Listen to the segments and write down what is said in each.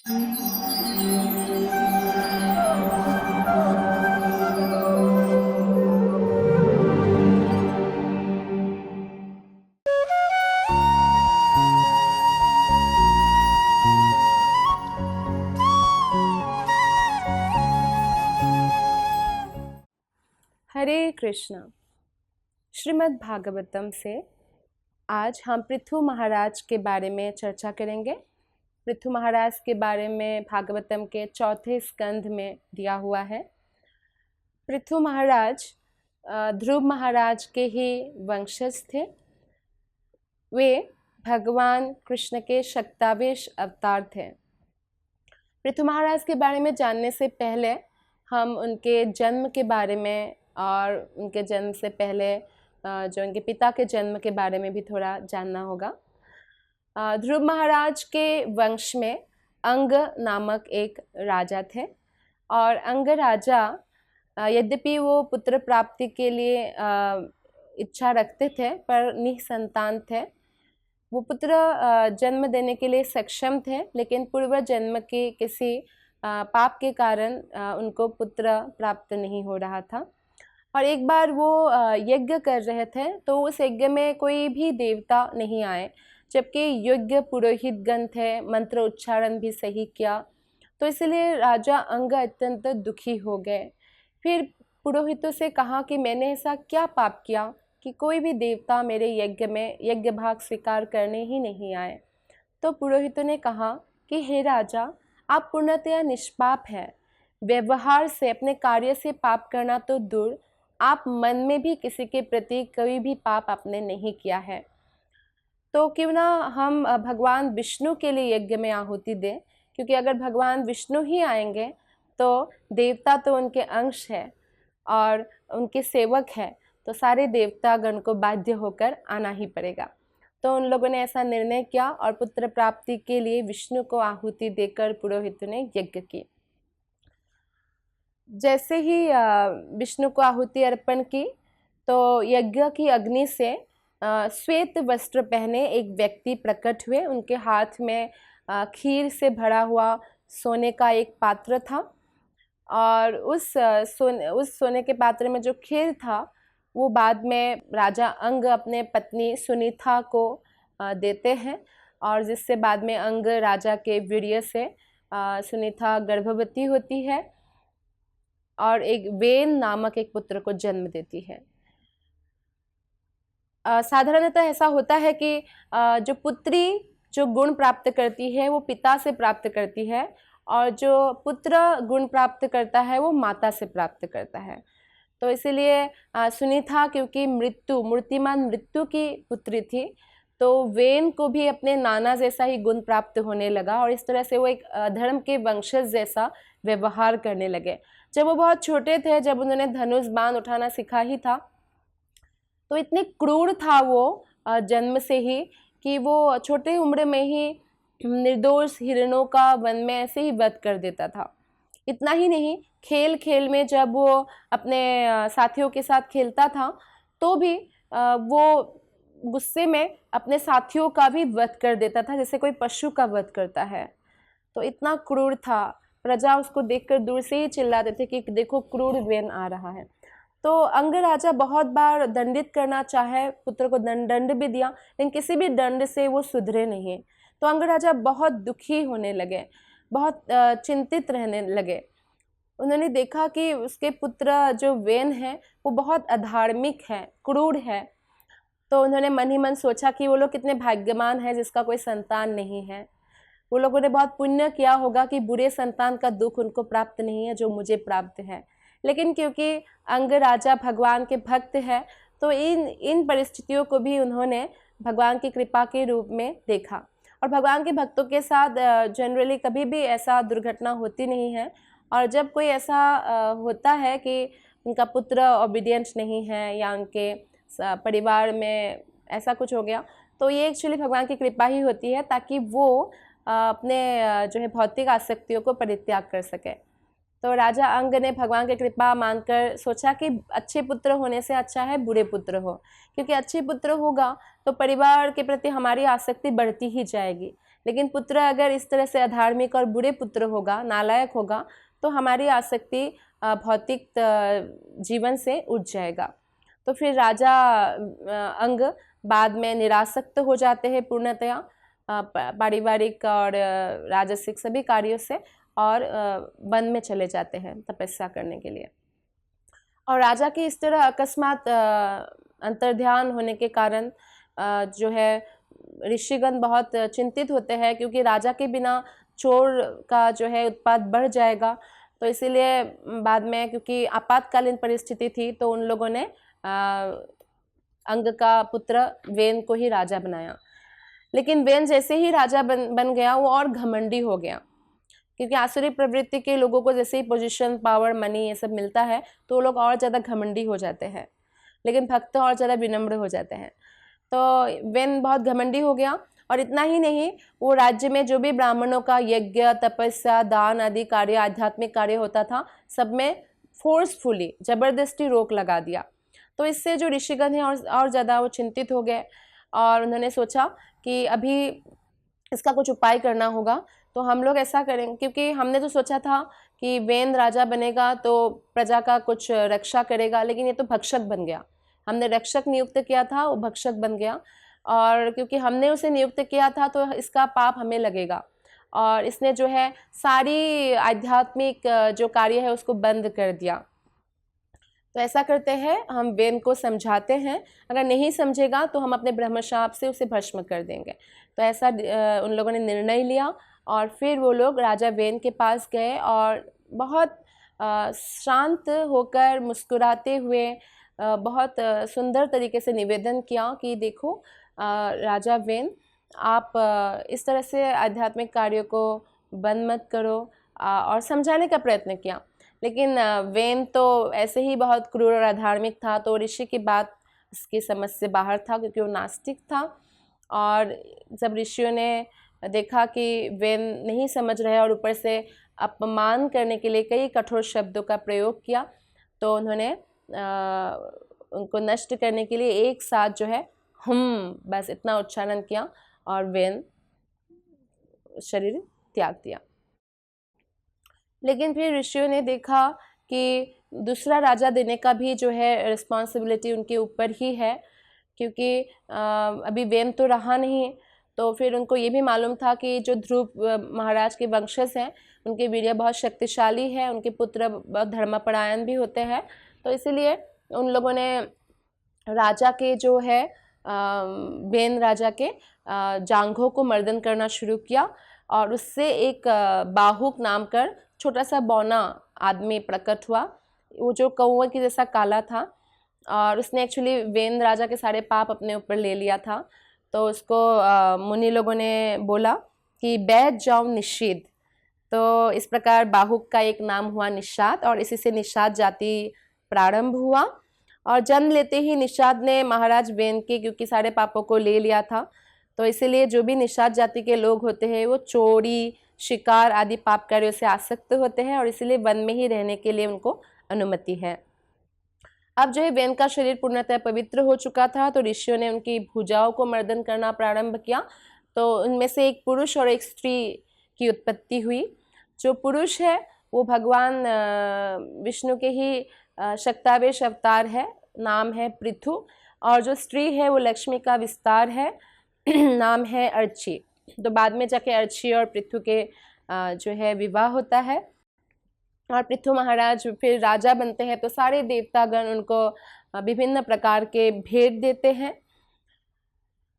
हरे कृष्णा। श्रीमद् भागवतम से आज हम पृथु महाराज के बारे में चर्चा करेंगे। पृथु महाराज के बारे में भागवतम के चौथे स्कंध में दिया हुआ है। पृथु महाराज ध्रुव महाराज के ही वंशज थे। वे भगवान कृष्ण के शक्तावेश अवतार थे। पृथु महाराज के बारे में जानने से पहले हम उनके जन्म के बारे में और उनके जन्म से पहले जो उनके पिता के जन्म के बारे में भी थोड़ा जानना होगा। ध्रुव महाराज के वंश में अंग नामक एक राजा थे और अंग राजा यद्यपि वो पुत्र प्राप्ति के लिए इच्छा रखते थे पर निसंतान थे। वो पुत्र जन्म देने के लिए सक्षम थे, लेकिन पूर्व जन्म के किसी पाप के कारण उनको पुत्र प्राप्त नहीं हो रहा था। और एक बार वो यज्ञ कर रहे थे तो उस यज्ञ में कोई भी देवता नहीं आए, जबकि यज्ञ पुरोहित गण थे, मंत्र उच्चारण भी सही किया। तो इसलिए राजा अंग अत्यंत दुखी हो गए। फिर पुरोहितों से कहा कि मैंने ऐसा क्या पाप किया कि कोई भी देवता मेरे यज्ञ में यज्ञ भाग स्वीकार करने ही नहीं आए। तो पुरोहितों ने कहा कि हे राजा, आप पूर्णतया निष्पाप हैं। व्यवहार से, अपने कार्य से पाप करना तो दूर, आप मन में भी किसी के प्रति कोई भी पाप आपने नहीं किया है। तो क्यों ना हम भगवान विष्णु के लिए यज्ञ में आहुति दें, क्योंकि अगर भगवान विष्णु ही आएंगे तो देवता तो उनके अंश है और उनके सेवक है, तो सारे देवतागण को बाध्य होकर आना ही पड़ेगा। तो उन लोगों ने ऐसा निर्णय किया और पुत्र प्राप्ति के लिए विष्णु को आहुति देकर पुरोहितों ने यज्ञ की। जैसे ही विष्णु को आहुति अर्पण की तो यज्ञ की अग्नि से श्वेत वस्त्र पहने एक व्यक्ति प्रकट हुए। उनके हाथ में खीर से भरा हुआ सोने का एक पात्र था और उस सोने के पात्र में जो खीर था वो बाद में राजा अंग अपने पत्नी सुनीता को देते हैं और जिससे बाद में अंग राजा के वीर्य से सुनीता गर्भवती होती है और एक वेन नामक एक पुत्र को जन्म देती है। साधारणतः ऐसा होता है कि जो पुत्री जो गुण प्राप्त करती है वो पिता से प्राप्त करती है और जो पुत्र गुण प्राप्त करता है वो माता से प्राप्त करता है। तो इसीलिए सुनीता क्योंकि मूर्तिमान मृत्यु की पुत्री थी, तो वेन को भी अपने नाना जैसा ही गुण प्राप्त होने लगा और इस तरह से वो एक धर्म के वंशज जैसा व्यवहार करने लगे। जब वो बहुत छोटे थे, जब उन्होंने धनुष बाण उठाना सीखा ही था, तो इतने क्रूर था वो जन्म से ही कि वो छोटे उम्र में ही निर्दोष हिरणों का वन में ऐसे ही वध कर देता था। इतना ही नहीं, खेल खेल में जब वो अपने साथियों के साथ खेलता था तो भी वो गुस्से में अपने साथियों का भी वध कर देता था, जैसे कोई पशु का वध करता है। तो इतना क्रूर था, प्रजा उसको देखकर दूर से ही चिल्लाते थे कि देखो क्रूर वेन आ रहा है। तो अंग राजा बहुत बार दंडित करना चाहे, पुत्र को दंड भी दिया, लेकिन किसी भी दंड से वो सुधरे नहीं। तो अंग राजा बहुत दुखी होने लगे, बहुत चिंतित रहने लगे। उन्होंने देखा कि उसके पुत्र जो वेन है वो बहुत अधार्मिक है, क्रूर है। तो उन्होंने मन ही मन सोचा कि वो लोग कितने भाग्यवान हैं जिसका कोई संतान नहीं है। वो लोगों ने बहुत पुण्य किया होगा कि बुरे संतान का दुख उनको प्राप्त नहीं है जो मुझे प्राप्त है। लेकिन क्योंकि अंग राजा भगवान के भक्त है तो इन परिस्थितियों को भी उन्होंने भगवान की कृपा के रूप में देखा। और भगवान के भक्तों के साथ जनरली कभी भी ऐसा दुर्घटना होती नहीं है, और जब कोई ऐसा होता है कि उनका पुत्र ओबीडियंट नहीं है या उनके परिवार में ऐसा कुछ हो गया, तो ये एक्चुअली भगवान की कृपा ही होती है ताकि वो अपने जो है भौतिक आसक्तियों को परित्याग कर सके। तो राजा अंग ने भगवान की कृपा मानकर सोचा कि अच्छे पुत्र होने से अच्छा है बुरे पुत्र हो, क्योंकि अच्छे पुत्र होगा तो परिवार के प्रति हमारी आसक्ति बढ़ती ही जाएगी। लेकिन पुत्र अगर इस तरह से अधार्मिक और बुरे पुत्र होगा, नालायक होगा, तो हमारी आसक्ति भौतिक जीवन से उठ जाएगा। तो फिर राजा अंग बाद में निरासक्त हो जाते हैं पूर्णतया पारिवारिक और राजसिक सभी कार्यों से, और वन में चले जाते हैं तपस्या करने के लिए। और राजा की इस तरह अकस्मात अंतर्ध्यान होने के कारण जो है ऋषिगण बहुत चिंतित होते हैं, क्योंकि राजा के बिना चोर का जो है उत्पात बढ़ जाएगा। तो इसीलिए बाद में, क्योंकि आपातकालीन परिस्थिति थी, तो उन लोगों ने अंग का पुत्र वेन को ही राजा बनाया। लेकिन वेन जैसे ही राजा बन गया, वो और घमंडी हो गया, क्योंकि आसुरी प्रवृत्ति के लोगों को जैसे ही पोजीशन, पावर, मनी ये सब मिलता है तो वो लोग और ज़्यादा घमंडी हो जाते हैं, लेकिन भक्त और ज़्यादा विनम्र हो जाते हैं। तो वेन बहुत घमंडी हो गया, और इतना ही नहीं, वो राज्य में जो भी ब्राह्मणों का यज्ञ, तपस्या, दान आदि कार्य, आध्यात्मिक कार्य होता था, सब में फोर्सफुली, जबरदस्ती रोक लगा दिया। तो इससे जो ऋषिगण हैं और ज़्यादा वो चिंतित हो गए, और उन्होंने सोचा कि अभी इसका कुछ उपाय करना होगा। तो हम लोग ऐसा करेंगे, क्योंकि हमने तो सोचा था कि वेन राजा बनेगा तो प्रजा का कुछ रक्षा करेगा, लेकिन ये तो भक्षक बन गया। हमने रक्षक नियुक्त किया था, वो भक्षक बन गया, और क्योंकि हमने उसे नियुक्त किया था तो इसका पाप हमें लगेगा, और इसने जो है सारी आध्यात्मिक जो कार्य है उसको बंद कर दिया। तो ऐसा करते हैं, हम वेन को समझाते हैं, अगर नहीं समझेगा तो हम अपने ब्रह्मशाप से उसे भस्म कर देंगे। तो ऐसा उन लोगों ने निर्णय लिया, और फिर वो लोग राजा वेन के पास गए और बहुत शांत होकर, मुस्कुराते हुए, बहुत सुंदर तरीके से निवेदन किया कि देखो राजा वेन, आप इस तरह से आध्यात्मिक कार्यों को बंद मत करो, और समझाने का प्रयत्न किया। लेकिन वेन तो ऐसे ही बहुत क्रूर और अधार्मिक था, तो ऋषि की बात उसकी समझ से बाहर था, क्योंकि वो नास्तिक था। और जब ऋषियों ने देखा कि वेन नहीं समझ रहे और ऊपर से अपमान करने के लिए कई कठोर शब्दों का प्रयोग किया, तो उन्होंने उनको नष्ट करने के लिए एक साथ जो है बस इतना उच्चारण किया, और वेन शरीर त्याग दिया। लेकिन फिर ऋषियों ने देखा कि दूसरा राजा देने का भी जो है रिस्पॉन्सिबिलिटी उनके ऊपर ही है, क्योंकि अभी वेन तो रहा नहीं। तो फिर उनको ये भी मालूम था कि जो ध्रुव महाराज के वंशज हैं, उनके वीर्य बहुत शक्तिशाली है, उनके पुत्र बहुत धर्मपरायण भी होते हैं। तो इसीलिए उन लोगों ने राजा के जो है वेन राजा के जांघों को मर्दन करना शुरू किया, और उससे एक बाहुक नाम कर छोटा सा बौना आदमी प्रकट हुआ, वो जो कौवे की जैसा काला था, और उसने एक्चुअली वेन राजा के सारे पाप अपने ऊपर ले लिया था। तो उसको मुनि लोगों ने बोला कि बैठ जाओ निषेध। तो इस प्रकार बाहुक का एक नाम हुआ निषाद, और इसी से निषाद जाति प्रारंभ हुआ। और जन्म लेते ही निषाद ने महाराज वेन के, क्योंकि सारे पापों को ले लिया था, तो इसीलिए जो भी निषाद जाति के लोग होते हैं वो चोरी, शिकार आदि पाप कार्यों से आसक्त होते हैं, और इसीलिए वन में ही रहने के लिए उनको अनुमति है। अब जो है वेन का शरीर पूर्णतः पवित्र हो चुका था, तो ऋषियों ने उनकी भुजाओं को मर्दन करना प्रारंभ किया। तो उनमें से एक पुरुष और एक स्त्री की उत्पत्ति हुई। जो पुरुष है वो भगवान विष्णु के ही शक्तावेश अवतार है, नाम है पृथु, और जो स्त्री है वो लक्ष्मी का विस्तार है, नाम है अर्ची। तो बाद में जाके अर्ची और पृथु के जो है विवाह होता है, और पृथु महाराज फिर राजा बनते हैं। तो सारे देवतागण उनको विभिन्न प्रकार के भेंट देते हैं।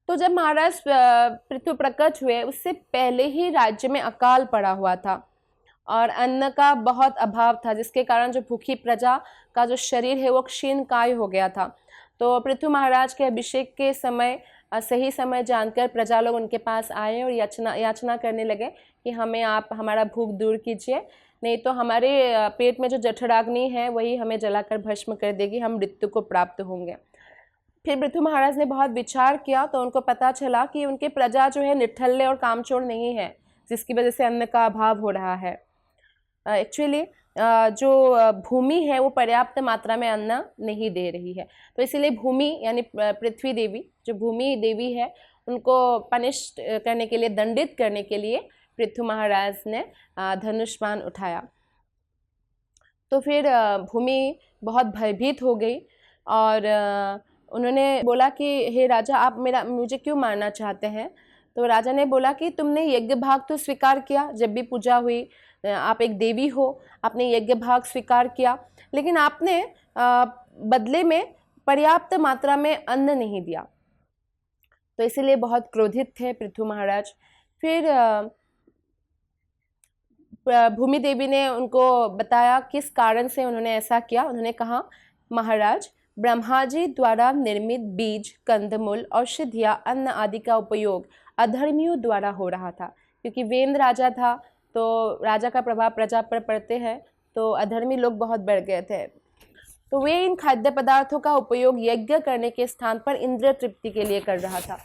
तो जब महाराज पृथु प्रकट हुए, उससे पहले ही राज्य में अकाल पड़ा हुआ था, और अन्न का बहुत अभाव था, जिसके कारण जो भूखी प्रजा का जो शरीर है वो क्षीणकाय हो गया था। तो पृथु महाराज के अभिषेक के समय सही समय जानकर प्रजा लोग उनके पास आए और याचना करने लगे कि हमें आप हमारा भूख दूर कीजिए, नहीं तो हमारे पेट में जो जठराग्नि है वही हमें जलाकर भस्म कर देगी, हम मृत्यु को प्राप्त होंगे। फिर पृथु महाराज ने बहुत विचार किया, तो उनको पता चला कि उनके प्रजा जो है निठल्ले और कामचोर नहीं है, जिसकी वजह से अन्न का अभाव हो रहा है। एक्चुअली जो भूमि है वो पर्याप्त मात्रा में अन्न नहीं दे रही है। तो इसीलिए भूमि यानी पृथ्वी देवी, जो भूमि देवी है, उनको पनिश करने के लिए, दंडित करने के लिए पृथु महाराज ने धनुष बाण उठाया। तो फिर भूमि बहुत भयभीत हो गई और उन्होंने बोला कि हे राजा, आप मुझे क्यों मारना चाहते हैं। तो राजा ने बोला कि तुमने यज्ञ भाग तो स्वीकार किया, जब भी पूजा हुई, आप एक देवी हो, आपने यज्ञ भाग स्वीकार किया, लेकिन आपने बदले में पर्याप्त मात्रा में अन्न नहीं दिया। तो इसीलिए बहुत क्रोधित थे पृथु महाराज। फिर भूमि देवी ने उनको बताया किस कारण से उन्होंने ऐसा किया। उन्होंने कहा, महाराज, ब्रह्मा जी द्वारा निर्मित बीज, कंदमूल, औषधियाँ, अन्न आदि का उपयोग अधर्मियों द्वारा हो रहा था। क्योंकि वेद राजा था, तो राजा का प्रभाव प्रजा पर पड़ते हैं, तो अधर्मी लोग बहुत बढ़ गए थे। तो वे इन खाद्य पदार्थों का उपयोग यज्ञ करने के स्थान पर इंद्रिय तृप्ति के लिए कर रहा था।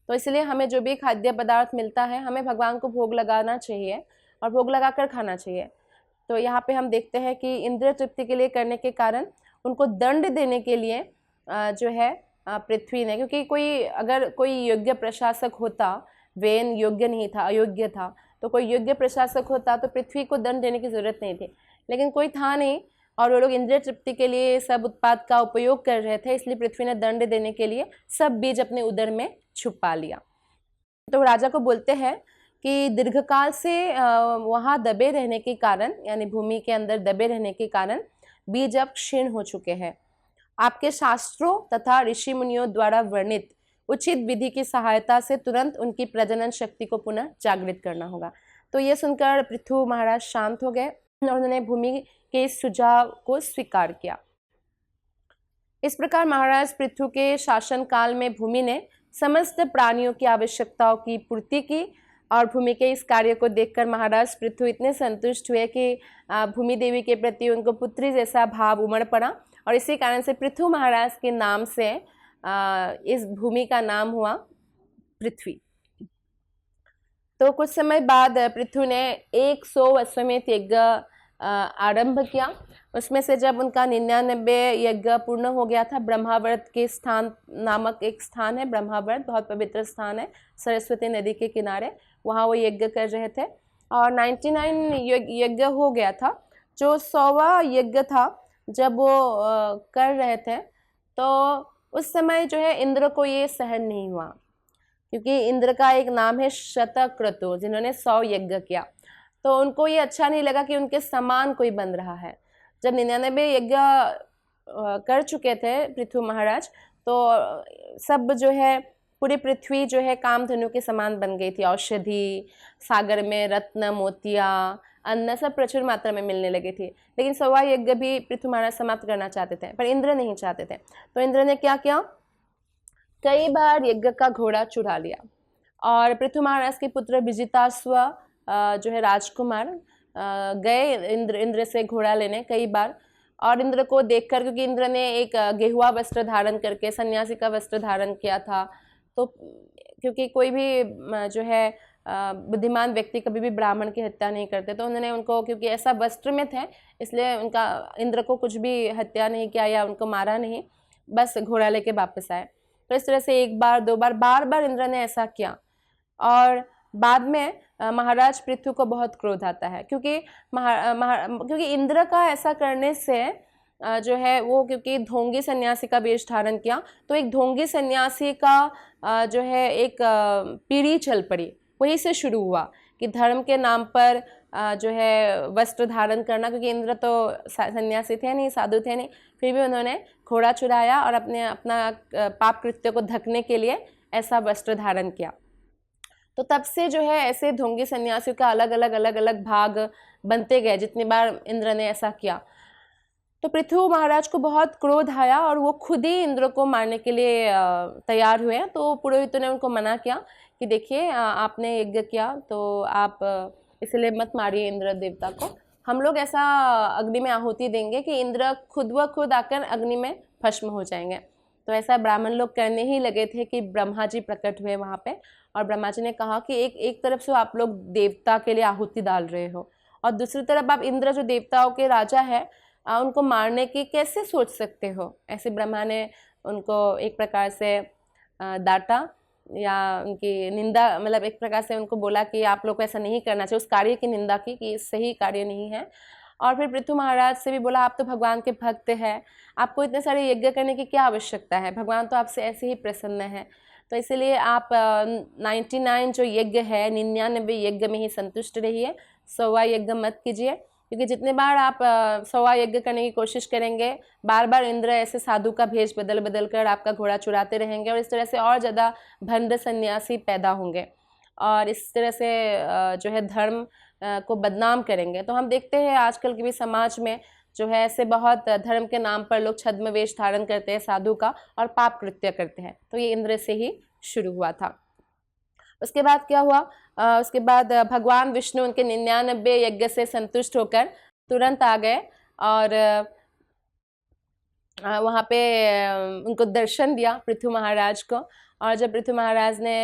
तो इसलिए हमें जो भी खाद्य पदार्थ मिलता है, हमें भगवान को भोग लगाना चाहिए और भोग लगाकर खाना चाहिए। तो यहाँ पे हम देखते हैं कि इंद्रिय तृप्ति के लिए करने के कारण उनको दंड देने के लिए जो है पृथ्वी ने, क्योंकि अगर कोई योग्य प्रशासक होता, वेन योग्य नहीं था, अयोग्य था, तो कोई योग्य प्रशासक होता तो पृथ्वी को दंड देने की जरूरत नहीं थी, लेकिन कोई था नहीं और वो लोग इंद्रिय तृप्ति के लिए सब उत्पाद का उपयोग कर रहे थे, इसलिए पृथ्वी ने दंड देने के लिए सब बीज अपने उदर में छुपा लिया। तो राजा को बोलते हैं कि दीर्घकाल से वहाँ दबे रहने के कारण, यानी भूमि के अंदर दबे रहने के कारण बीज अब क्षीण हो चुके हैं। आपके शास्त्रों तथा ऋषि मुनियों द्वारा वर्णित उचित विधि की सहायता से तुरंत उनकी प्रजनन शक्ति को पुनः जागृत करना होगा। तो ये सुनकर पृथु महाराज शांत हो गए और उन्होंने भूमि के इस सुझाव को स्वीकार किया। इस प्रकार महाराज पृथु के शासन काल में भूमि ने समस्त प्राणियों की आवश्यकताओं की पूर्ति की और भूमि के इस कार्य को देखकर महाराज पृथु इतने संतुष्ट हुए कि भूमि देवी के प्रति उनको पुत्री जैसा भाव उमड़ पड़ा और इसी कारण से पृथु महाराज के नाम से इस भूमि का नाम हुआ पृथ्वी। तो कुछ समय बाद पृथु ने 100 अश्वमेध यज्ञ आरंभ किया। उसमें से जब उनका 99 यज्ञ पूर्ण हो गया था, ब्रह्मावर्त के स्थान नामक एक स्थान है, ब्रह्मावर्त बहुत पवित्र स्थान है सरस्वती नदी के किनारे, वहाँ वो यज्ञ कर रहे थे और 99 यज्ञ हो गया था। जो 100वां यज्ञ था जब वो कर रहे थे, तो उस समय जो है इंद्र को ये सहन नहीं हुआ, क्योंकि इंद्र का एक नाम है शतक्रतु, जिन्होंने 100 यज्ञ किया। तो उनको ये अच्छा नहीं लगा कि उनके समान कोई बन रहा है। जब 99 यज्ञ कर चुके थे पृथु महाराज, तो सब जो है पूरी पृथ्वी जो है कामधेनु के समान बन गई थी। औषधि, सागर में रत्न, मोतियाँ, अन्न सब प्रचुर मात्रा में मिलने लगी थी। लेकिन 100वां यज्ञ भी पृथु महाराज समाप्त करना चाहते थे, पर इंद्र नहीं चाहते थे। तो इंद्र ने क्या किया, कई बार यज्ञ का घोड़ा चुरा लिया और पृथु महाराज के पुत्र विजिताश्व जो है राजकुमार गए इंद्र से घोड़ा लेने कई बार, और इंद्र को देखकर, क्योंकि इंद्र ने एक गेहुआ वस्त्र धारण करके सन्यासी का वस्त्र धारण किया था, तो क्योंकि कोई भी जो है बुद्धिमान व्यक्ति कभी भी ब्राह्मण की हत्या नहीं करते, तो उन्होंने उनको, क्योंकि ऐसा वस्त्र में थे, इसलिए उनका इंद्र को कुछ भी हत्या नहीं किया या उनको मारा नहीं, बस घोड़ा लेके वापस आए। तो इस तरह से एक बार, 2 बार, बार इंद्र ने ऐसा किया और बाद में महाराज पृथु को बहुत क्रोध आता है, क्योंकि क्योंकि इंद्र का ऐसा करने से जो है वो, क्योंकि ढोंगी सन्यासी का वेश धारण किया, तो एक ढोंगी सन्यासी का जो है एक पीढ़ी चल पड़ी, वहीं से शुरू हुआ कि धर्म के नाम पर जो है वस्त्र धारण करना, क्योंकि इंद्र तो सन्यासी थे नहीं, साधु थे नहीं, फिर भी उन्होंने घोड़ा चुराया और अपना पाप कृत्य को ढकने के लिए ऐसा वस्त्र धारण किया। तो तब से जो है ऐसे ढोंगी सन्यासियों का अलग अलग भाग बनते गए, जितनी बार इंद्र ने ऐसा किया। तो पृथु महाराज को बहुत क्रोध आया और वो खुद ही इंद्र को मारने के लिए तैयार हुए। तो पुरोहितों ने उनको मना किया कि देखिए, आपने यज्ञ किया तो आप इसलिए मत मारिए इंद्र देवता को, हम लोग ऐसा अग्नि में आहुति देंगे कि इंद्र खुद व खुद आकर अग्नि में भस्म हो जाएंगे। तो ऐसा ब्राह्मण लोग करने ही लगे थे कि ब्रह्मा जी प्रकट हुए वहाँ पे, और ब्रह्मा जी ने कहा कि एक तरफ से आप लोग देवता के लिए आहुति डाल रहे हो और दूसरी तरफ आप इंद्र जो देवताओं के राजा है उनको मारने की कैसे सोच सकते हो। ऐसे ब्रह्मा ने उनको एक प्रकार से डांटा या उनकी निंदा, मतलब एक प्रकार से उनको बोला कि आप लोग को ऐसा नहीं करना चाहिए, उस कार्य की निंदा की कि सही कार्य नहीं है। और फिर पृथु महाराज से भी बोला आप तो भगवान के भक्त हैं, आपको इतने सारे यज्ञ करने की क्या आवश्यकता है, भगवान तो आपसे ऐसे ही प्रसन्न है, तो इसलिए आप 99 जो यज्ञ है 99 यज्ञ में ही संतुष्ट रहिए, 100वां यज्ञ मत कीजिए, क्योंकि जितने बार आप 100वां यज्ञ करने की कोशिश करेंगे, बार बार इंद्र ऐसे साधु का भेष बदल बदल कर आपका घोड़ा चुराते रहेंगे और इस तरह से और ज़्यादा भंड सन्यासी पैदा होंगे और इस तरह से जो है धर्म को बदनाम करेंगे। तो हम देखते हैं आजकल के भी समाज में जो है ऐसे बहुत धर्म के नाम पर लोग छद्म वेश धारण करते हैं साधु का और पाप कृत्य करते हैं। तो ये इंद्र से ही शुरू हुआ था। उसके बाद क्या हुआ, उसके बाद भगवान विष्णु उनके 99 यज्ञ से संतुष्ट होकर तुरंत आ गए और वहाँ पे उनको दर्शन दिया पृथु महाराज को। और जब पृथु महाराज ने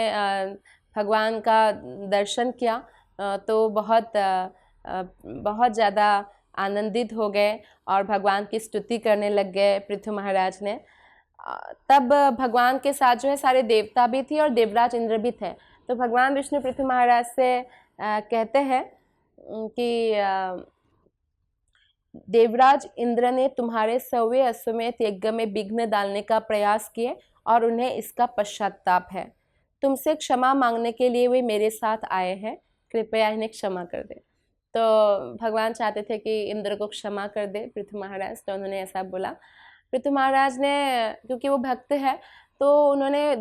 भगवान का दर्शन किया तो बहुत ज़्यादा आनंदित हो गए और भगवान की स्तुति करने लग गए पृथु महाराज ने। तब भगवान के साथ जो है सारे देवता भी थी और देवराज इंद्र भी थे। तो भगवान विष्णु पृथु महाराज से कहते हैं कि देवराज इंद्र ने तुम्हारे 100वें अश्वमेध यज्ञ में विघ्न डालने का प्रयास किए और उन्हें इसका पश्चाताप है। तुमसे क्षमा मांगने के लिए वे मेरे साथ आए हैं, कृपया इन्हें क्षमा कर दे। तो भगवान चाहते थे कि इंद्र को क्षमा कर दे पृथु महाराज, तो उन्होंने ऐसा बोला। पृथु महाराज ने, क्योंकि वो भक्त है, तो उन्होंने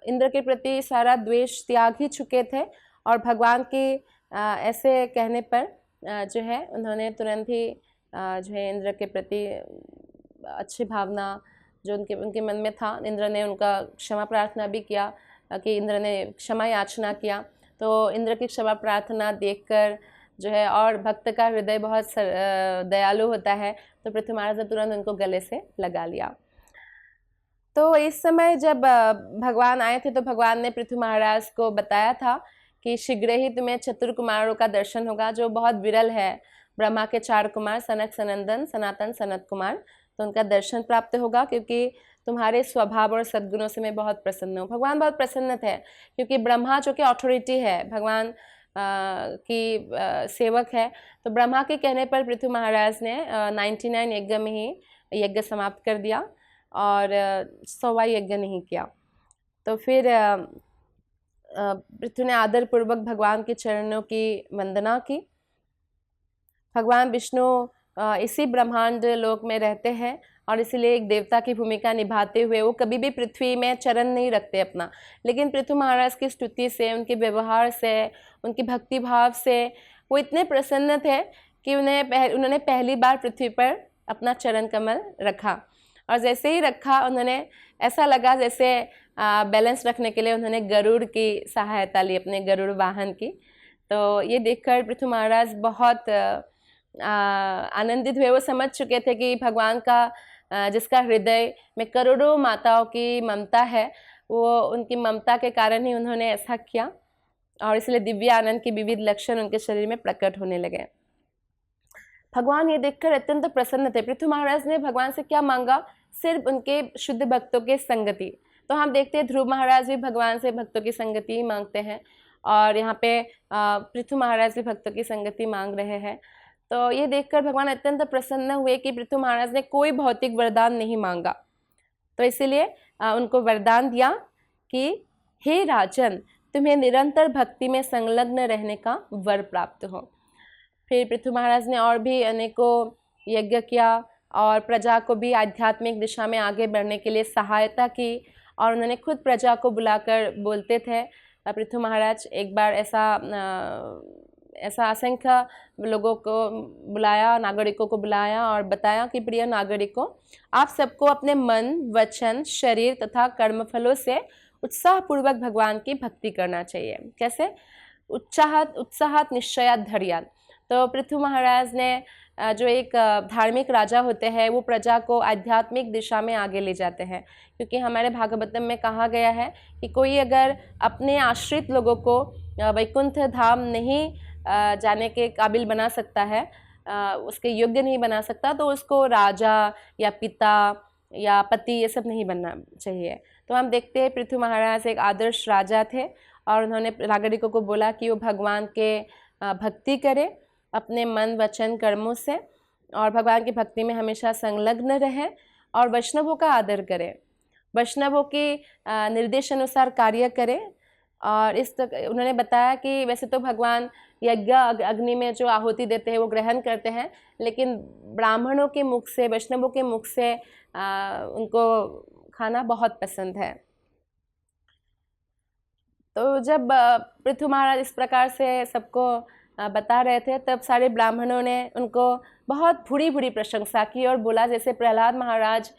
इंद्र के प्रति सारा द्वेष त्याग ही चुके थे और भगवान के ऐसे कहने पर जो है उन्होंने तुरंत ही जो है इंद्र के प्रति अच्छी भावना जो उनके मन में था, इंद्र ने उनका क्षमा प्रार्थना भी किया कि इंद्र ने क्षमा याचना किया। तो इंद्र की क्षमा प्रार्थना देखकर जो है, और भक्त का हृदय बहुत दयालु होता है, तो पृथु महाराज ने तुरंत उनको गले से लगा लिया। तो इस समय जब भगवान आए थे तो भगवान ने पृथु महाराज को बताया था कि शीघ्र ही तुम्हें चतुर कुमारों का दर्शन होगा, जो बहुत विरल है। ब्रह्मा के 4 कुमार सनक, सनंदन, सनातन, सनत कुमार, तो उनका दर्शन प्राप्त होगा, क्योंकि तुम्हारे स्वभाव और सद्गुणों से मैं बहुत प्रसन्न हूँ। भगवान बहुत प्रसन्न थे, क्योंकि ब्रह्मा जो कि अथॉरिटी है, भगवान की सेवक है, तो ब्रह्मा के कहने पर पृथु महाराज ने 99 यज्ञ में ही यज्ञ समाप्त कर दिया और 100वां यज्ञ नहीं किया। तो फिर पृथु ने आदरपूर्वक भगवान के चरणों की वंदना की। भगवान विष्णु इसी ब्रह्मांड लोक में रहते हैं और इसीलिए एक देवता की भूमिका निभाते हुए वो कभी भी पृथ्वी में चरण नहीं रखते अपना, लेकिन पृथु महाराज की स्तुति से, उनके व्यवहार से, उनकी भक्ति भाव से वो इतने प्रसन्न थे कि उन्होंने पहली बार पृथ्वी पर अपना चरण कमल रखा। और जैसे ही रखा, उन्होंने ऐसा लगा जैसे बैलेंस रखने के लिए उन्होंने गरुड़ की सहायता ली, अपने गरुड़ वाहन की। तो ये देखकर पृथु महाराज बहुत आनंदित हुए। वो समझ चुके थे कि भगवान का जिसका हृदय में करोड़ों माताओं की ममता है, वो उनकी ममता के कारण ही उन्होंने ऐसा किया और इसलिए दिव्य आनंद के विविध लक्षण उनके शरीर में प्रकट होने लगे। भगवान ये देखकर अत्यंत प्रसन्न थे। पृथु महाराज ने भगवान से क्या मांगा? सिर्फ उनके शुद्ध भक्तों के संगति। तो हम देखते हैं ध्रुव महाराज भी भगवान से भक्तों की संगति ही मांगते हैं और यहाँ पे पृथु महाराज भी भक्तों की संगति मांग रहे हैं। तो ये देखकर भगवान अत्यंत प्रसन्न हुए कि पृथु महाराज ने कोई भौतिक वरदान नहीं मांगा, तो इसीलिए उनको वरदान दिया कि हे राजन, तुम्हें निरंतर भक्ति में संलग्न रहने का वर प्राप्त हो। फिर पृथु महाराज ने और भी अनेकों यज्ञ किया और प्रजा को भी आध्यात्मिक दिशा में आगे बढ़ने के लिए सहायता की और उन्होंने खुद प्रजा को बुलाकर बोलते थे। पृथु महाराज एक बार ऐसा असंख्य लोगों को बुलाया, नागरिकों को बुलाया और बताया कि प्रिय नागरिकों, आप सबको अपने मन, वचन, शरीर तथा कर्मफलों से उत्साहपूर्वक भगवान की भक्ति करना चाहिए। कैसे? उत्साहत निश्चयात धैर्यात। तो पृथु महाराज ने जो एक धार्मिक राजा होते हैं, वो प्रजा को आध्यात्मिक दिशा में आगे ले जाते हैं, क्योंकि हमारे भागवतम में कहा गया है कि कोई अगर अपने आश्रित लोगों को वैकुंठ धाम नहीं जाने के काबिल बना सकता है, उसके योग्य नहीं बना सकता, तो उसको राजा या पिता या पति ये सब नहीं बनना चाहिए। तो हम देखते हैं पृथु महाराज एक आदर्श राजा थे और उन्होंने नागरिकों को बोला कि वो भगवान के भक्ति करें अपने मन वचन कर्मों से, और भगवान की भक्ति में हमेशा संलग्न रहें और वैष्णवों का आदर करें, वैष्णवों के निर्देश अनुसार कार्य करें। और उन्होंने बताया कि वैसे तो भगवान यज्ञ अग्नि में जो आहुति देते हैं वो ग्रहण करते हैं, लेकिन ब्राह्मणों के मुख से, वैष्णवों के मुख से उनको खाना बहुत पसंद है। तो जब पृथु महाराज इस प्रकार से सबको बता रहे थे, तब सारे ब्राह्मणों ने उनको बहुत भूरी भूरी प्रशंसा की और बोला जैसे प्रहलाद महाराज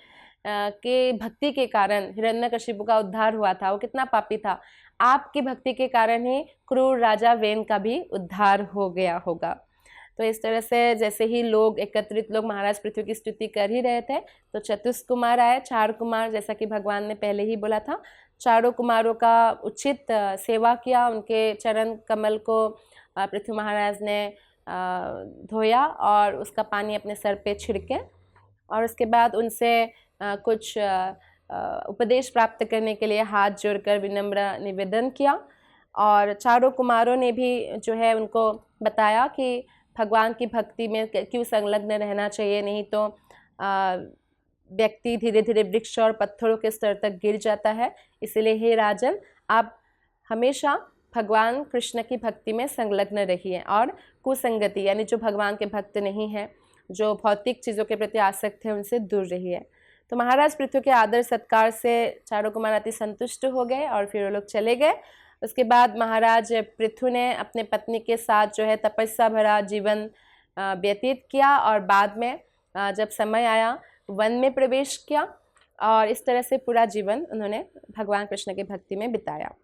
के भक्ति के कारण हिरण्यकशिपु का उद्धार हुआ था, वो कितना पापी था, आपकी भक्ति के कारण ही क्रूर राजा वेन का भी उद्धार हो गया होगा। तो इस तरह से जैसे ही लोग एकत्रित लोग महाराज पृथु की स्तुति कर ही रहे थे, तो चतुष्क कुमार आए, 4 कुमार, जैसा कि भगवान ने पहले ही बोला था। चारों कुमारों का उचित सेवा किया, उनके चरण कमल को पृथु महाराज ने धोया और उसका पानी अपने सर पे छिड़के, और उसके बाद उनसे कुछ उपदेश प्राप्त करने के लिए हाथ जोड़कर विनम्र निवेदन किया। और चारों कुमारों ने भी जो है उनको बताया कि भगवान की भक्ति में क्यों संलग्न रहना चाहिए, नहीं तो व्यक्ति धीरे धीरे वृक्ष और पत्थरों के स्तर तक गिर जाता है। इसलिए हे राजन, आप हमेशा भगवान कृष्ण की भक्ति में संलग्न रहिए और कुसंगति यानी जो भगवान के भक्त नहीं हैं, जो भौतिक चीज़ों के प्रति आसक्त हैं, उनसे दूर रहिए। तो महाराज पृथु के आदर सत्कार से चारों कुमार अति संतुष्ट हो गए और फिर वो लोग चले गए। उसके बाद महाराज पृथु ने अपने पत्नी के साथ जो है तपस्या भरा जीवन व्यतीत किया, और बाद में जब समय आया वन में प्रवेश किया, और इस तरह से पूरा जीवन उन्होंने भगवान कृष्ण की भक्ति में बिताया।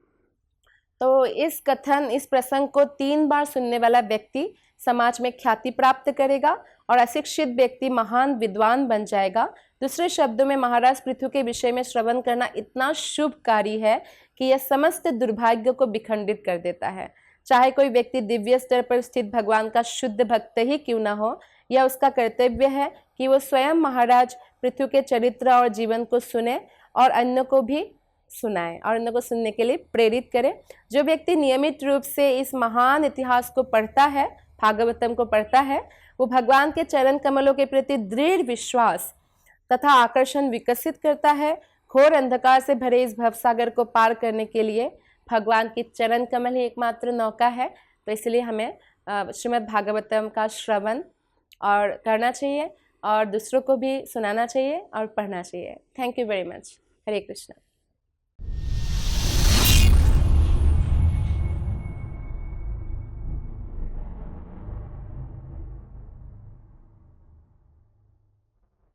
तो इस प्रसंग को 3 बार सुनने वाला व्यक्ति समाज में ख्याति प्राप्त करेगा और अशिक्षित व्यक्ति महान विद्वान बन जाएगा। दूसरे शब्दों में महाराज पृथु के विषय में श्रवण करना इतना शुभकारी है कि यह समस्त दुर्भाग्य को विखंडित कर देता है। चाहे कोई व्यक्ति दिव्य स्तर पर स्थित भगवान का शुद्ध भक्त ही क्यों न हो, यह उसका कर्तव्य है कि वो स्वयं महाराज पृथु के चरित्र और जीवन को सुने और अन्य को भी सुनाए और अन्य को सुनने के लिए प्रेरित करे। जो व्यक्ति नियमित रूप से इस महान इतिहास को पढ़ता है, भागवतम को पढ़ता है, वो भगवान के चरण कमलों के प्रति दृढ़ विश्वास तथा आकर्षण विकसित करता है। घोर अंधकार से भरे इस भवसागर को पार करने के लिए भगवान की चरण कमल ही एकमात्र नौका है। तो इसलिए हमें श्रीमद् भागवतम का श्रवण और करना चाहिए और दूसरों को भी सुनाना चाहिए और पढ़ना चाहिए। Thank you very much. Hare Krishna.